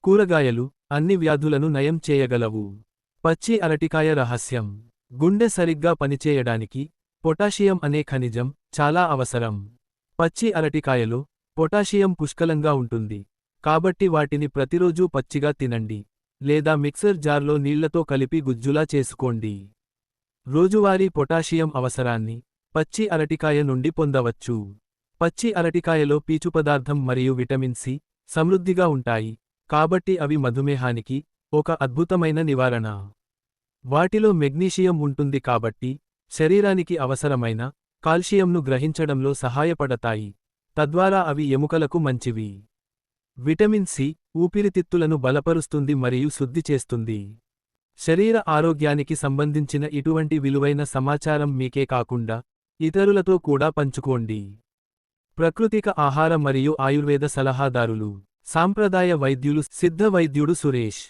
కూరగాయలు అన్ని వ్యాధులను నయం చేయగలవు. పచ్చి అరటికాయ రహస్యం. గుండె సరిగ్గా పనిచేయడానికి పొటాషియం అనే ఖనిజం చాలా అవసరం. పచ్చి అరటికాయలో పొటాషియం పుష్కలంగా ఉంటుంది. కాబట్టి వాటిని ప్రతిరోజూ పచ్చిగా తినండి లేదా మిక్సర్ జార్లో నీళ్లతో కలిపి గుజ్జులా చేసుకోండి. రోజువారీ పొటాషియం అవసరాన్ని పచ్చి అరటికాయ నుండి పొందవచ్చు. పచ్చి అరటికాయలో పీచు పదార్థం మరియు విటమిన్ సి సమృద్ధిగా ఉంటాయి, కాబట్టి అవి మధుమేహానికి ఒక అద్భుతమైన నివారణ. వాటిలో మెగ్నీషియం ఉంటుంది కాబట్టి శరీరానికి అవసరమైన కాల్షియంను గ్రహించడంలో సహాయపడతాయి, తద్వారా అవి ఎముకలకు మంచివి. విటమిన్ సి ఊపిరితిత్తులను బలపరుస్తుంది మరియు శుద్ధి చేస్తుంది. శరీర ఆరోగ్యానికి సంబంధించిన ఇటువంటి విలువైన సమాచారం మీకే కాకుండా ఇతరులతో కూడా పంచుకోండి. ప్రకృతిక ఆహార మరియు ఆయుర్వేద సలహాదారులు. సాంప్రదాయ వైద్యులు. సిద్ధ వైద్యుడు సురేష్.